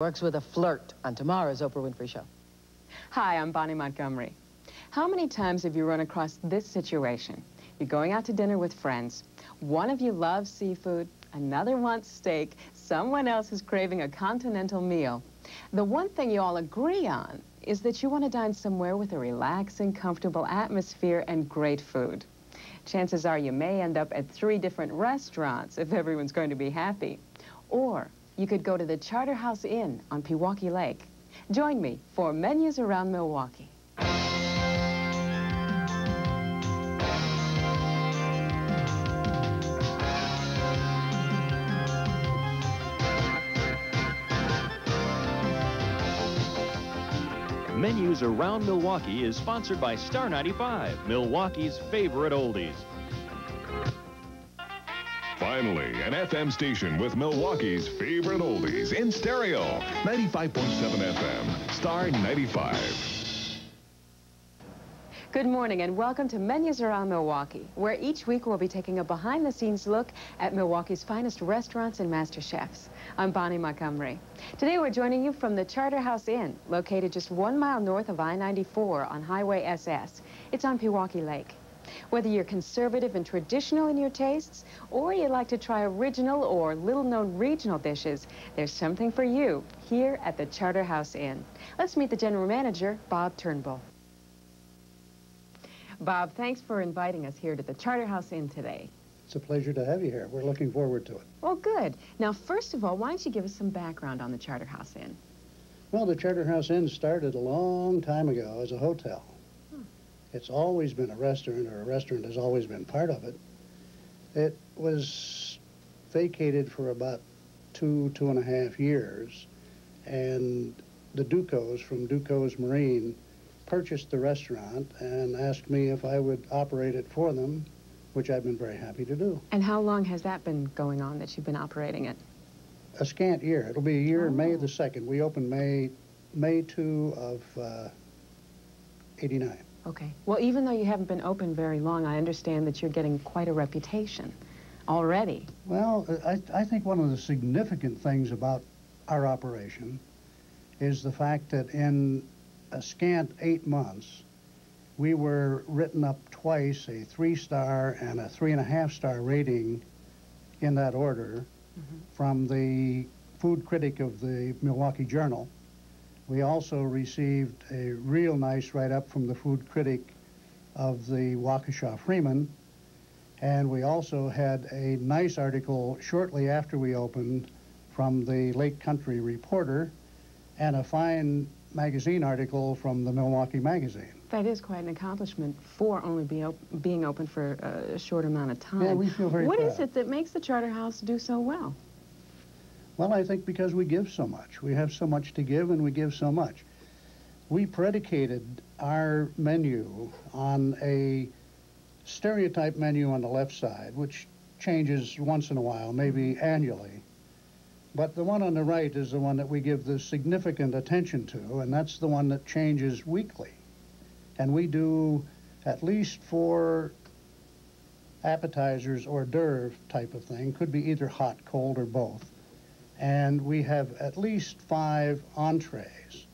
Works with a flirt on tomorrow's Oprah Winfrey Show. Hi, I'm Boni Montgomery. How many times have you run across this situation? You're going out to dinner with friends. One of you loves seafood, another wants steak, someone else is craving a continental meal. The one thing you all agree on is that you want to dine somewhere with a relaxing, comfortable atmosphere and great food. Chances are you may end up at 3 different restaurants if everyone's going to be happy. Or you could go to the Charterhouse Inn on Milwaukee Lake. Join me for Menus Around Milwaukee. Menus Around Milwaukee is sponsored by Star 95, Milwaukee's favorite oldies. Finally, an FM station with Milwaukee's favorite oldies in stereo. 95.7 FM, Star 95. Good morning and welcome to Menus Around Milwaukee, where each week we'll be taking a behind-the-scenes look at Milwaukee's finest restaurants and master chefs. I'm Boni Montgomery. Today we're joining you from the Charterhouse Inn, located just 1 mile north of I-94 on Highway SS. It's on Milwaukee Lake. Whether you're conservative and traditional in your tastes, or you'd like to try original or little-known regional dishes, there's something for you here at the Charterhouse Inn. Let's meet the general manager, Bob Turnbull. Bob, thanks for inviting us here to the Charterhouse Inn today. It's a pleasure to have you here. We're looking forward to it. Well, good. Now, first of all, why don't you give us some background on the Charterhouse Inn? Well, the Charterhouse Inn started a long time ago as a hotel. It's always been a restaurant, or a restaurant has always been part of it. It was vacated for about 2.5 years, and the Ducos from Ducos Marine purchased the restaurant and asked me if I would operate it for them, which I've been very happy to do. And how long has that been going on that you've been operating it? A scant year. It'll be a year, May the 2nd. We opened May 2 of 89. Okay. Well, even though you haven't been open very long, I understand that you're getting quite a reputation already. Well, I think one of the significant things about our operation is the fact that in a scant 8 months, we were written up twice, a 3-star and a 3.5-star rating in that order from the food critic of the Milwaukee Journal. We also received a real nice write-up from the food critic of the Waukesha Freeman, and we also had a nice article shortly after we opened from the Lake Country Reporter, and a fine magazine article from the Milwaukee Magazine. That is quite an accomplishment for only being open for a short amount of time. Yeah, we feel very proud. What is it that makes the Charterhouse do so well? Well, I think because we give so much. We have so much to give, and we give so much. We predicated our menu on a stereotype menu on the left side, which changes once in a while, maybe annually. But the one on the right is the one that we give the significant attention to, and that's the one that changes weekly. And we do at least 4 appetizers, hors d'oeuvre type of thing. Could be either hot, cold, or both. And we have at least 5 entrees.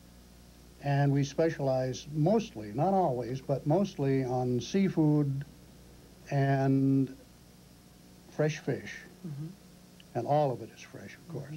And we specialize mostly, not always, but mostly on seafood and fresh fish. And all of it is fresh, of course.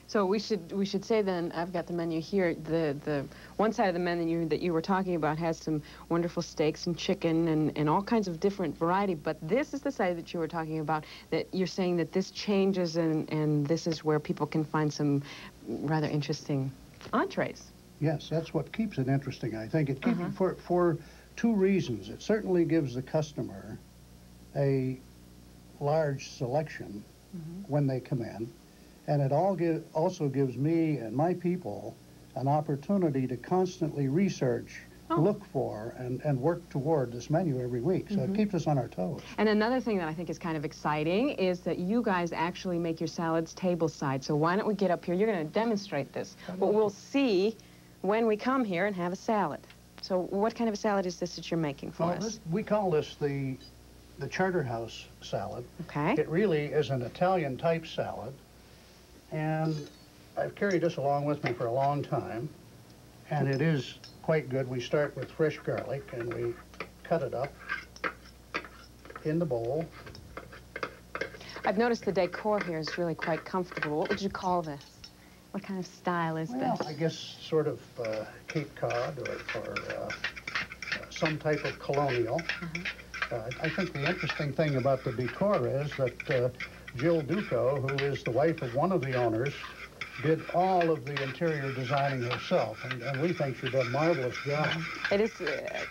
So we should say then, I've got the menu here, the one side of the menu that you were talking about has some wonderful steaks and chicken and all kinds of different variety, but this is the side that you were talking about, that you're saying that this changes and this is where people can find some rather interesting entrees. Yes, that's what keeps it interesting, I think. It keeps it for 2 reasons. It certainly gives the customer a large selection when they come in, and it also gives me and my people an opportunity to constantly research, look for, and work toward this menu every week. So it keeps us on our toes. And another thing that I think is kind of exciting is that you guys actually make your salads tableside. So why don't we get up here? You're going to demonstrate this. But we'll see when we come here and have a salad. So what kind of a salad is this that you're making for us? We call this the Charterhouse salad. Okay. It really is an Italian type salad. And I've carried this along with me for a long time, and it is quite good. We start with fresh garlic, and we cut it up in the bowl. I've noticed the decor here is really quite comfortable. What would you call this? What kind of style is Well, this? I guess sort of Cape Cod or some type of colonial. I think the interesting thing about the decor is that Jill Duco, who is the wife of one of the owners, did all of the interior designing herself, and we think she did a marvelous job. It is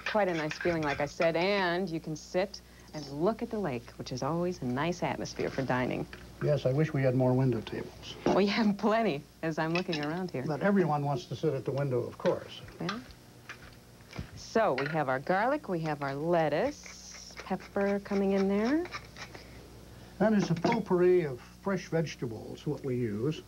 quite a nice feeling, like I said, and you can sit and look at the lake, which is always a nice atmosphere for dining. Yes, I wish we had more window tables. We have plenty, as I'm looking around here. But everyone wants to sit at the window, of course. Yeah. So we have our garlic, we have our lettuce, pepper coming in there. And it's a potpourri of fresh vegetables, what we use.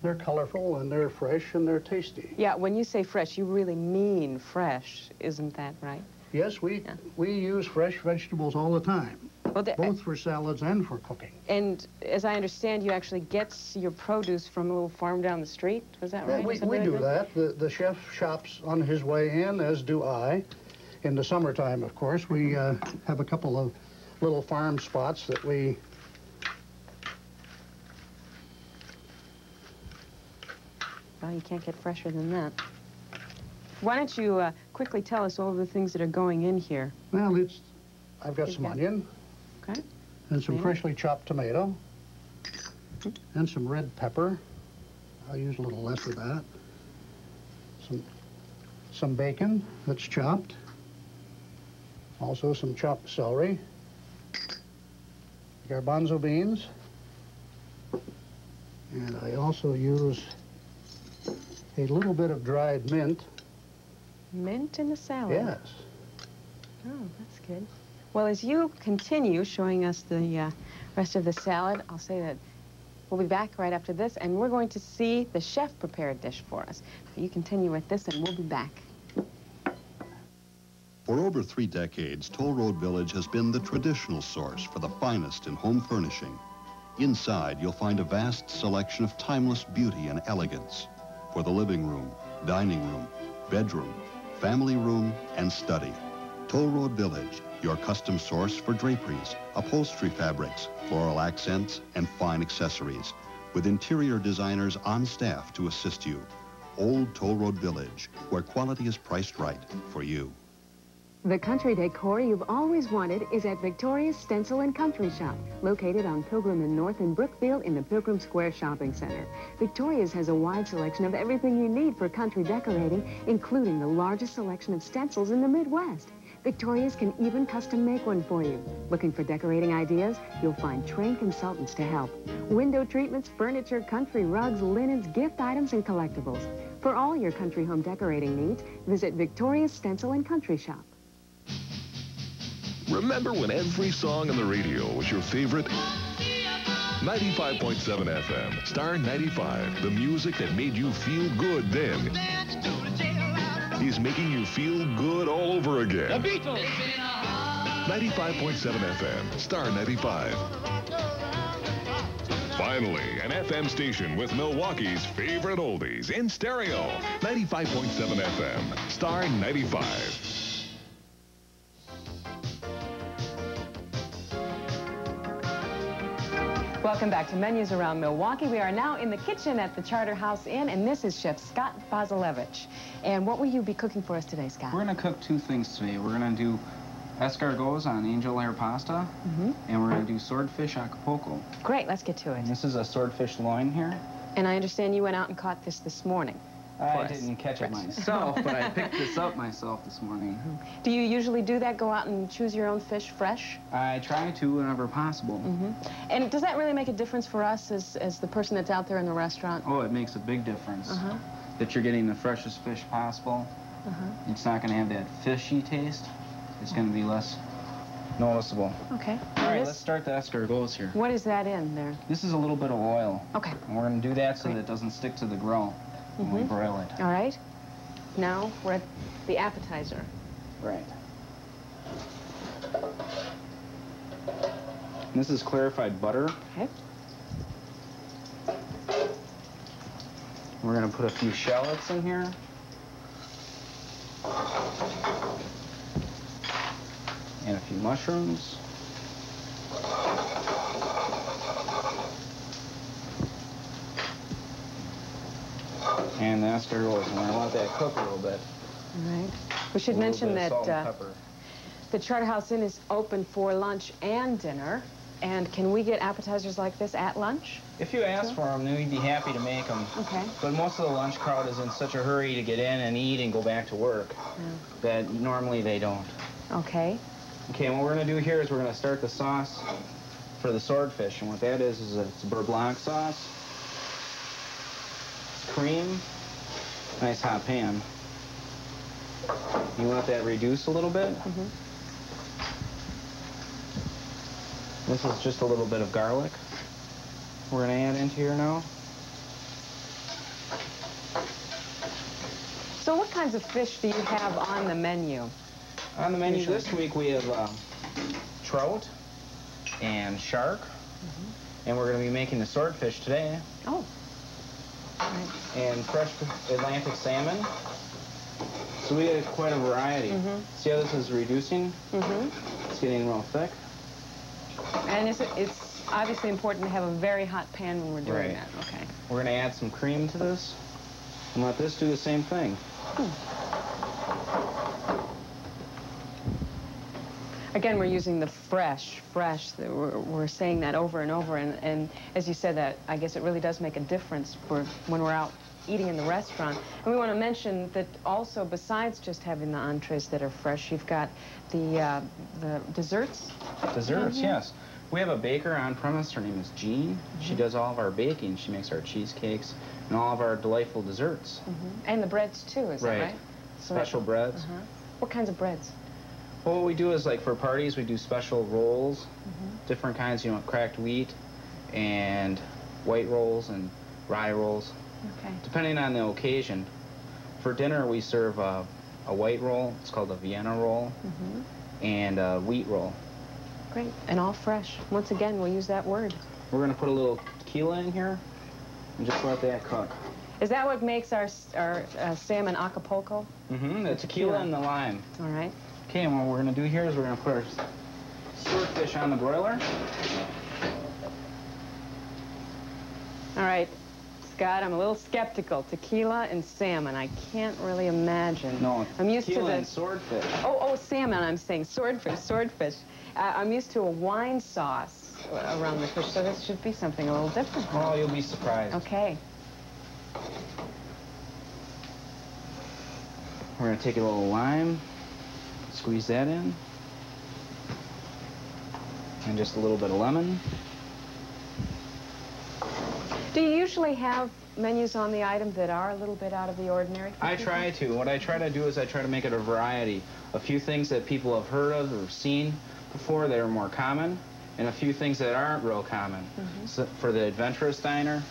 They're colorful, and they're fresh, and they're tasty. Yeah, when you say fresh, you really mean fresh, isn't that right? Yes, we use fresh vegetables all the time, Well, both for salads and for cooking. And as I understand, you actually get your produce from a little farm down the street. Was that right? Yeah, we do that. The chef shops on his way in, as do I. In the summertime, of course, we have a couple of little farm spots that we... Well, you can't get fresher than that. Why don't you quickly tell us all of the things that are going in here? Well, I've got some onion. Okay. And some freshly chopped tomato. And some red pepper. I'll use a little less of that. Some bacon that's chopped. Also some chopped celery. Garbanzo beans. And I also use a little bit of dried mint. Mint in the salad? Yes. Oh, that's good. Well, as you continue showing us the rest of the salad, I'll say that we'll be back right after this, and we're going to see the chef prepare a dish for us. You continue with this, and we'll be back. For over 3 decades, Toll Road Village has been the traditional source for the finest in home furnishing. Inside, you'll find a vast selection of timeless beauty and elegance for the living room, dining room, bedroom, family room, and study. Toll Road Village, your custom source for draperies, upholstery fabrics, floral accents, and fine accessories, with interior designers on staff to assist you. Old Toll Road Village, where quality is priced right for you. The country decor you've always wanted is at Victoria's Stencil and Country Shop, located on Pilgrim and North in Brookfield in the Pilgrim Square Shopping Center. Victoria's has a wide selection of everything you need for country decorating, including the largest selection of stencils in the Midwest. Victoria's can even custom make one for you. Looking for decorating ideas? You'll find trained consultants to help. Window treatments, furniture, country rugs, linens, gift items, and collectibles. For all your country home decorating needs, visit Victoria's Stencil and Country Shop. Remember when every song on the radio was your favorite? 95.7 FM, Star 95, the music that made you feel good then, is making you feel good all over again. The Beatles! 95.7 FM, Star 95. Finally, an FM station with Milwaukee's favorite oldies in stereo. 95.7 FM, Star 95. Welcome back to Menus Around Milwaukee. We are now in the kitchen at the Charterhouse Inn, and this is Chef Scott Bazalevich. And what will you be cooking for us today, Scott? We're going to cook 2 things today. We're going to do escargots on angel hair pasta, and we're going to do swordfish acapulco. Great, let's get to it. And this is a swordfish loin here. And I understand you went out and caught this morning. I didn't catch it myself, but I picked this up myself this morning. Do you usually do that, go out and choose your own fish fresh? I try to whenever possible. And does that really make a difference for us as the person that's out there in the restaurant? Oh, it makes a big difference. That you're getting the freshest fish possible. It's not going to have that fishy taste. It's going to be less noticeable. Okay. All right, let's start the escargots here. What is that in there? This is a little bit of oil. Okay. And we're going to do that so that it doesn't stick to the grill when we broil it. All right. Now we're at the appetizer. Right. This is clarified butter. Okay. We're going to put a few shallots in here. And a few mushrooms. And the escargots. And I want that to cook a little bit. All right. We should mention that the Charter House Inn is open for lunch and dinner. And can we get appetizers like this at lunch? If you ask for them, we'd be happy to make them. Okay. But most of the lunch crowd is in such a hurry to get in and eat and go back to work that normally they don't. Okay. Okay, and what we're going to do here is we're going to start the sauce for the swordfish. And what that is it's a beurre blanc sauce, cream, nice hot pan. You let that reduce a little bit. This is just a little bit of garlic we're going to add into here now. So what kinds of fish do you have on the menu? On the menu this week we have trout and shark, and we're going to be making the swordfish today. Oh. All right. And fresh Atlantic salmon. So we have quite a variety. See how this is reducing? It's getting real thick. And it's obviously important to have a very hot pan when we're doing that. Okay. We're going to add some cream to this and let this do the same thing. Again, we're using the fresh. We're saying that over and over. And as you said, that I guess it really does make a difference when we're out eating in the restaurant. And we want to mention that also, besides just having the entrees that are fresh, you've got the desserts. Desserts, yes. We have a baker on premise. Her name is Jean. She does all of our baking. She makes our cheesecakes and all of our delightful desserts. And the breads, too, is that right? Special breads. What kinds of breads? Well, what we do is, like, for parties, we do special rolls, different kinds, you know, cracked wheat and white rolls and rye rolls. Okay. Depending on the occasion. For dinner, we serve a white roll. It's called a Vienna roll, and a wheat roll. Great. And all fresh. Once again, we'll use that word. We're going to put a little tequila in here and just let that cook. Is that what makes our salmon Acapulco? The tequila and the lime. All right. Okay, and what we're going to do here is we're going to put our swordfish on the broiler. All right. Scott, I'm a little skeptical. Tequila and salmon, I can't really imagine. No, I'm used tequila to and swordfish. Oh, salmon, I'm saying. Swordfish. I'm used to a wine sauce around the fish, so this should be something a little different. Oh, you'll be surprised. Okay. We're going to take a little lime, squeeze that in, and just a little bit of lemon. Do you usually have menus on the item that are a little bit out of the ordinary? I try to. What I try to do is I try to make it a variety. A few things that people have heard of or seen before that are more common, and a few things that aren't real common. So for the adventurous diner.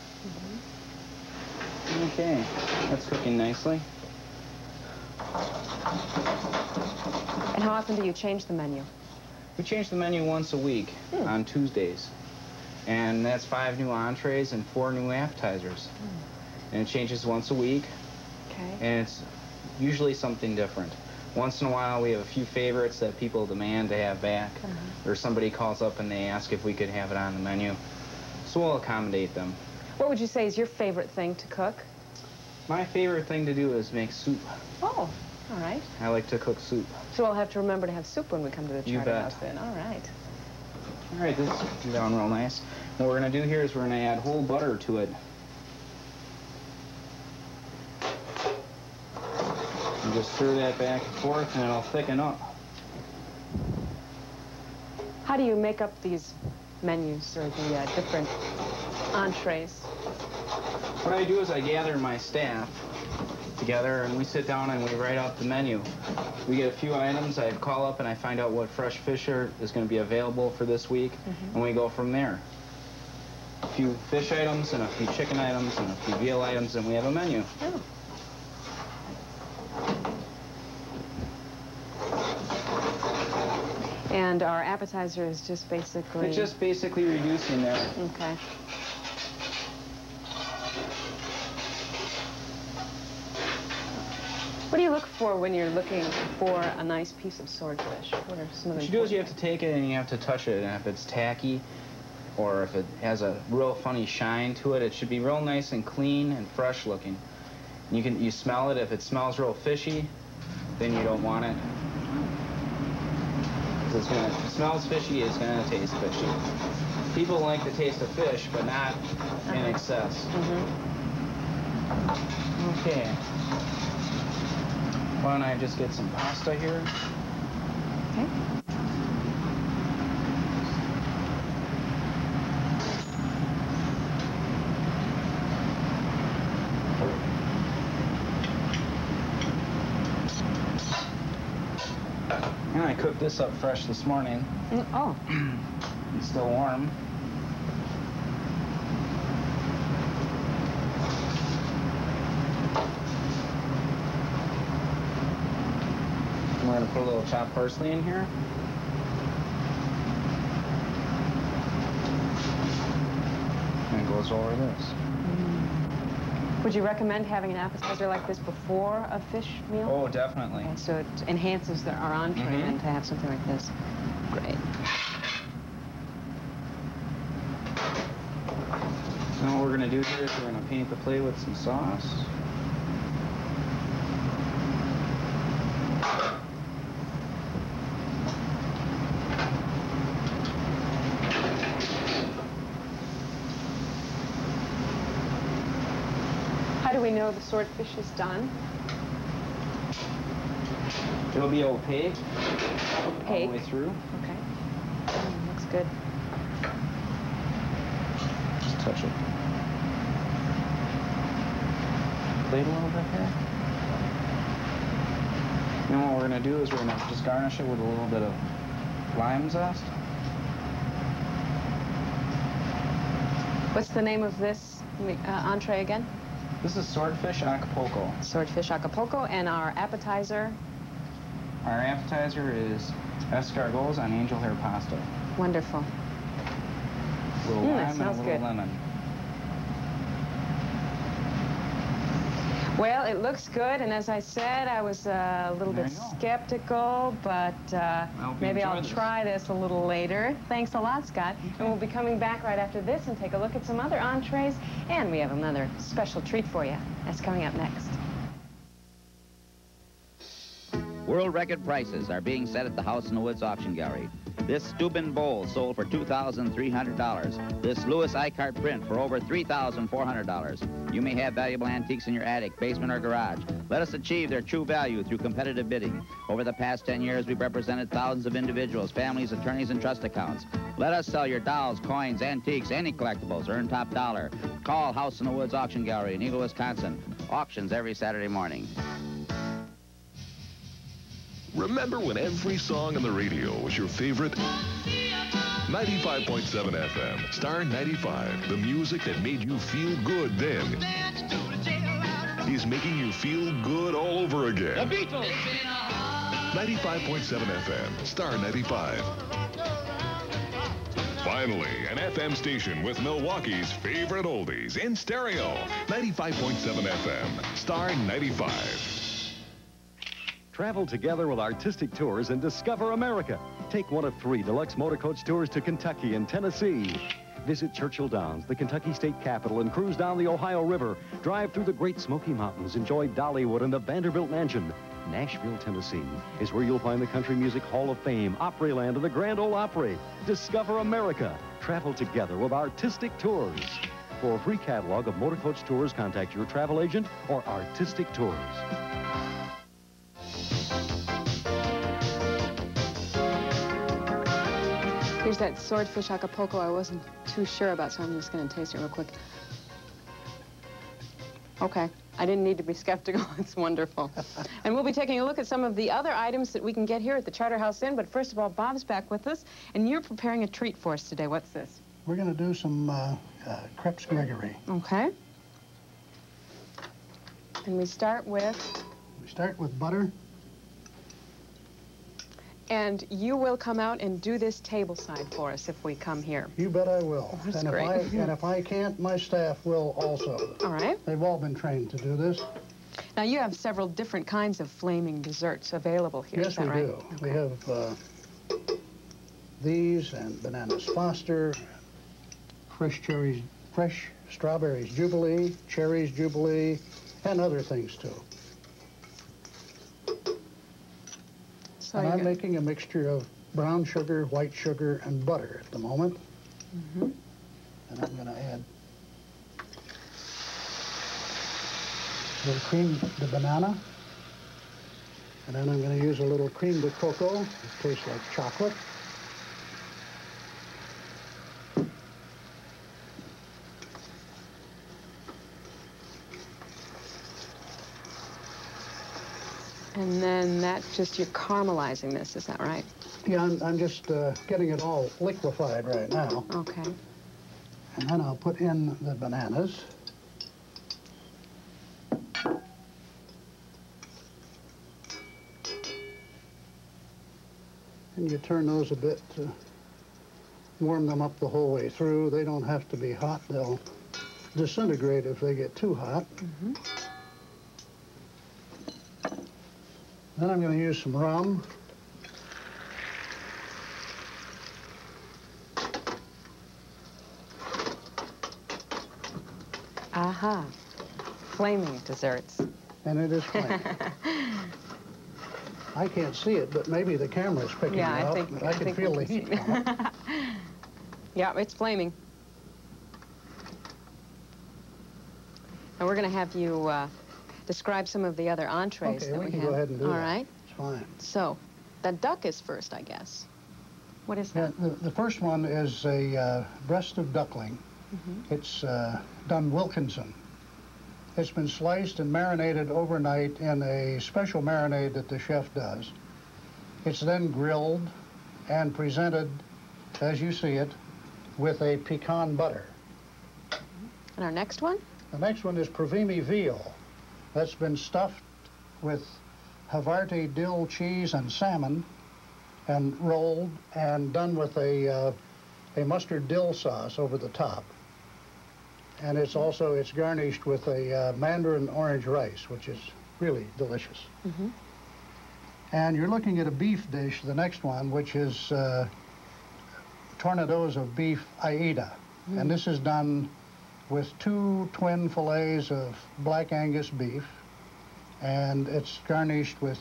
Okay, that's cooking nicely. And how often do you change the menu? We change the menu once a week on Tuesdays. And that's 5 new entrees and 4 new appetizers. And it changes once a week. Okay. And it's usually something different. Once in a while, we have a few favorites that people demand to have back. Or somebody calls up and they ask if we could have it on the menu. So we'll accommodate them. What would you say is your favorite thing to cook? My favorite thing to do is make soup. Oh, all right. I like to cook soup. So I'll have to remember to have soup when we come to the Charter House then. All right. All right, this is down real nice. What we're going to do here is we're going to add whole butter to it. And just stir that back and forth, and it'll thicken up. How do you make up these menus or the different entrees? What I do is I gather my staff together, and we sit down and we write out the menu. We get a few items. I call up and I find out what fresh fish is going to be available for this week, and we go from there. A few fish items and a few chicken items and a few veal items, and we have a menu. Oh. And our appetizer is just basically... It's just basically reducing there. Okay. What do you look for when you're looking for a nice piece of swordfish? What are some of the What you do is you have to take it and you have to touch it, and if it's tacky or if it has a real funny shine to it, it should be real nice and clean and fresh looking. You smell it. If it smells real fishy, then you don't want it. If it smells fishy, it's going to taste fishy. People like the taste of fish, but not in excess. Okay. Why don't I just get some pasta here? Okay. And I cooked this up fresh this morning. Oh. It's still warm. We're going to put a little chopped parsley in here. And it goes over this. Would you recommend having an appetizer like this before a fish meal? Oh, definitely. Okay, so it enhances our entree and to have something like this. Great. Now what we're going to do here is we're going to paint the plate with some sauce. How do we know the swordfish is done? It'll be opaque. Opaque. All the way through. Okay. Looks good. Just touch it. Plate a little bit here. Now what we're going to do is we're going to just garnish it with a little bit of lime zest. What's the name of this entree again? This is swordfish Acapulco. Swordfish Acapulco, and our appetizer? Our appetizer is escargots on angel hair pasta. Wonderful. A little lime and a smells little good. lemon. Well, it looks good, and as I said, I was a little bit skeptical, but maybe I'll try this a little later. Thanks a lot, Scott. And we'll be coming back right after this and take a look at some other entrees, and we have another special treat for you. That's coming up next. World record prices are being set at the House in the Woods Auction Gallery. This Steuben bowl sold for $2,300. This Lewis Icart print for over $3,400. You may have valuable antiques in your attic, basement, or garage. Let us achieve their true value through competitive bidding. Over the past 10 years, we've represented thousands of individuals, families, attorneys, and trust accounts. Let us sell your dolls, coins, antiques, any collectibles. Earn top dollar. Call House in the Woods Auction Gallery in Eagle, Wisconsin. Auctions every Saturday morning. Remember when every song on the radio was your favorite? 95.7 FM, Star 95, the music that made you feel good then, is making you feel good all over again. The Beatles! 95.7 FM, Star 95. Finally, an FM station with Milwaukee's favorite oldies in stereo. 95.7 FM, Star 95. Travel together with Artistic Tours and discover America. Take one of 3 deluxe motor coach tours to Kentucky and Tennessee. Visit Churchill Downs, the Kentucky state capital, and cruise down the Ohio River. Drive through the Great Smoky Mountains. Enjoy Dollywood and the Vanderbilt Mansion. Nashville, Tennessee is where you'll find the Country Music Hall of Fame, Opryland, and the Grand Ole Opry. Discover America. Travel together with Artistic Tours. For a free catalog of motor coach tours, contact your travel agent or Artistic Tours. Here's that swordfish Acapulco I wasn't too sure about, so I'm just going to taste it real quick. Okay, I didn't need to be skeptical. It's wonderful. And we'll be taking a look at some of the other items that we can get here at the Charterhouse Inn, but first of all, Bob's back with us, and you're preparing a treat for us today. What's this? We're going to do some crepes Gregory. Okay. And we start with? We start with butter. And you will come out and do this tableside for us if we come here. You bet I will. Oh, that's and great. If I can't, my staff will also. All right. They've all been trained to do this. Now, you have several different kinds of flaming desserts available here, is that right? Yes, we do. We have these and bananas Foster, fresh strawberries Jubilee, cherries Jubilee, and other things too. So and I'm making a mixture of brown sugar, white sugar, and butter at the moment. Mm-hmm. And I'm going to add the cream de banana. And then I'm going to use a little cream de cocoa. It tastes like chocolate. And then that's just, you're caramelizing this, is that right? Yeah, I'm just getting it all liquefied right now. Okay. And then I'll put in the bananas. And you turn those a bit to warm them up the whole way through. They don't have to be hot. They'll disintegrate if they get too hot. Mm-hmm. Then I'm going to use some rum. Aha. Flaming desserts. And it is flaming. I can't see it, but maybe the camera's picking it up. I can feel the heat. Yeah, it's flaming. And we're going to have you describe some of the other entrees that we have. Okay, we can go ahead and do that. All right. It's fine. So, the duck is first, I guess. What is that? Yeah, the first one is a breast of duckling. Mm-hmm. It's done Wilkinson. It's been sliced and marinated overnight in a special marinade that the chef does. It's then grilled and presented, as you see it, with a pecan butter. And our next one? The next one is Provimi veal. That's been stuffed with Havarti dill cheese and salmon and rolled and done with a mustard dill sauce over the top. And it's garnished with a mandarin orange rice, which is really delicious. Mm-hmm. And you're looking at a beef dish, the next one, which is tornadoes of beef Aida. Mm. And this is done with 2 twin fillets of black Angus beef, and it's garnished with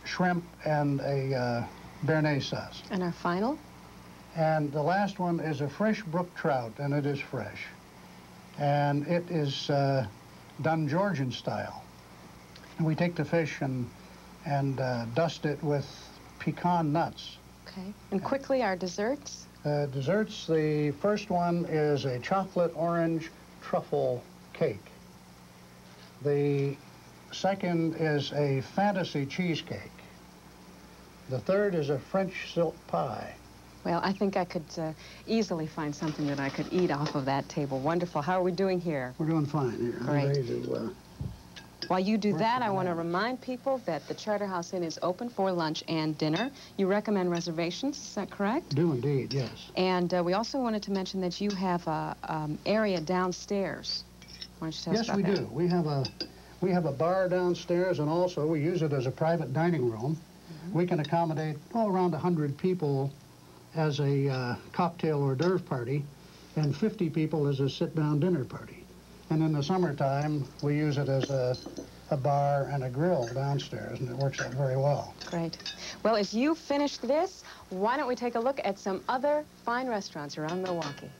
shrimp and a béarnaise sauce. And our final? And the last one is a fresh brook trout, and it is fresh. And it is done Georgian style. And we take the fish and dust it with pecan nuts. Okay. And quickly, our desserts? Desserts, the first one is a chocolate orange truffle cake. The second is a fantasy cheesecake. The third is a French silk pie. Well, I think I could easily find something that I could eat off of that table. Wonderful. How are we doing here? We're doing fine here. Great. I'm ready to, while you do that, I want to remind people that the Charterhouse Inn is open for lunch and dinner. You recommend reservations, is that correct? Do indeed, yes. And we also wanted to mention that you have an area downstairs. Why don't you tell us about that? Yes, we do. We have a bar downstairs, and also we use it as a private dining room. Mm-hmm. We can accommodate around 100 people as a cocktail hors d'oeuvre party, and 50 people as a sit-down dinner party. And in the summertime, we use it as a bar and a grill downstairs, and it works out very well. Great. Well, as you finish this, why don't we take a look at some other fine restaurants around Milwaukee?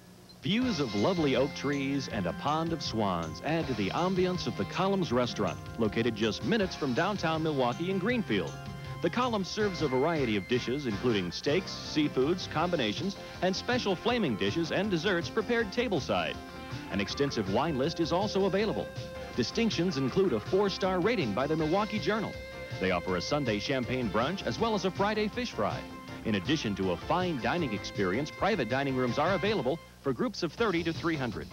Views of lovely oak trees and a pond of swans add to the ambience of the Columns Restaurant, located just minutes from downtown Milwaukee in Greenfield. The Column serves a variety of dishes, including steaks, seafoods, combinations, and special flaming dishes and desserts prepared tableside. An extensive wine list is also available. Distinctions include a 4-star rating by the Milwaukee Journal. They offer a Sunday champagne brunch as well as a Friday fish fry. In addition to a fine dining experience, private dining rooms are available for groups of 30 to 300.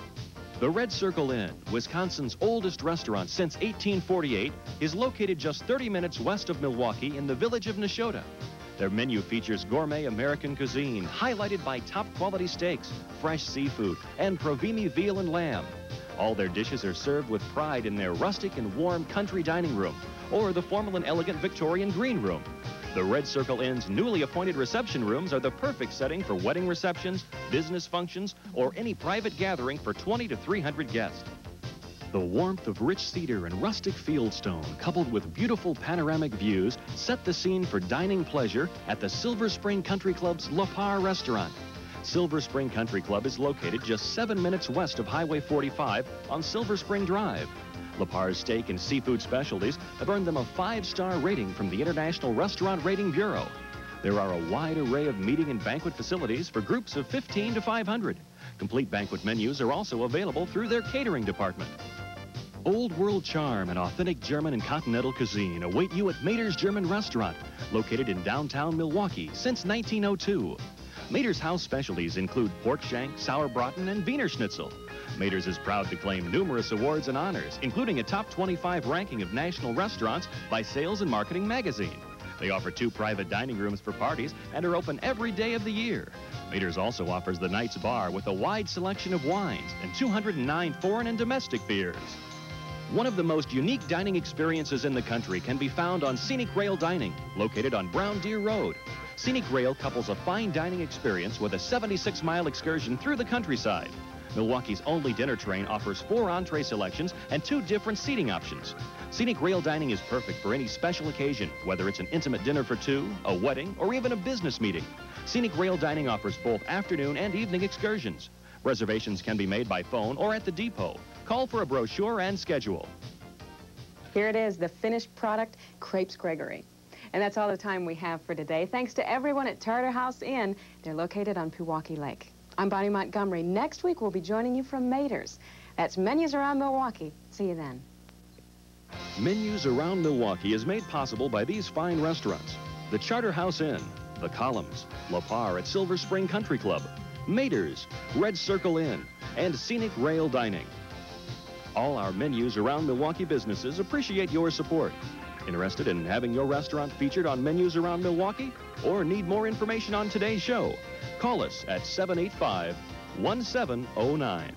The Red Circle Inn, Wisconsin's oldest restaurant since 1848, is located just 30 minutes west of Milwaukee in the village of Neshota. Their menu features gourmet American cuisine, highlighted by top-quality steaks, fresh seafood, and Provimi veal and lamb. All their dishes are served with pride in their rustic and warm country dining room or the formal and elegant Victorian green room. The Red Circle Inn's newly appointed reception rooms are the perfect setting for wedding receptions, business functions, or any private gathering for 20 to 300 guests. The warmth of rich cedar and rustic fieldstone, coupled with beautiful panoramic views, set the scene for dining pleasure at the Silver Spring Country Club's Le Par restaurant. Silver Spring Country Club is located just 7 minutes west of Highway 45 on Silver Spring Drive. Le Par's steak and seafood specialties have earned them a 5-star rating from the International Restaurant Rating Bureau. There are a wide array of meeting and banquet facilities for groups of 15 to 500. Complete banquet menus are also available through their catering department. Old world charm and authentic German and continental cuisine await you at Mater's German Restaurant, located in downtown Milwaukee since 1902. Mater's house specialties include pork shank, sauerbraten, and Wiener Schnitzel. Mater's is proud to claim numerous awards and honors, including a top 25 ranking of national restaurants by Sales and Marketing magazine. They offer 2 private dining rooms for parties and are open every day of the year. Mater's also offers the Night's Bar with a wide selection of wines and 209 foreign and domestic beers. One of the most unique dining experiences in the country can be found on Scenic Rail Dining, located on Brown Deer Road. Scenic Rail couples a fine dining experience with a 76-mile excursion through the countryside. Milwaukee's only dinner train offers 4 entree selections and 2 different seating options. Scenic Rail Dining is perfect for any special occasion, whether it's an intimate dinner for 2, a wedding, or even a business meeting. Scenic Rail Dining offers both afternoon and evening excursions. Reservations can be made by phone or at the depot. Call for a brochure and schedule. Here it is, the finished product, Crepes Gregory. And that's all the time we have for today. Thanks to everyone at Charterhouse Inn. They're located on Pewaukee Lake. I'm Boni Montgomery. Next week, we'll be joining you from Mater's. That's Menus Around Milwaukee. See you then. Menus Around Milwaukee is made possible by these fine restaurants: the Charterhouse Inn, the Columns, Le Par at Silver Spring Country Club, Mater's, Red Circle Inn, and Scenic Rail Dining. All our Menus Around Milwaukee businesses appreciate your support. Interested in having your restaurant featured on Menus Around Milwaukee? Or need more information on today's show? Call us at 785-1709.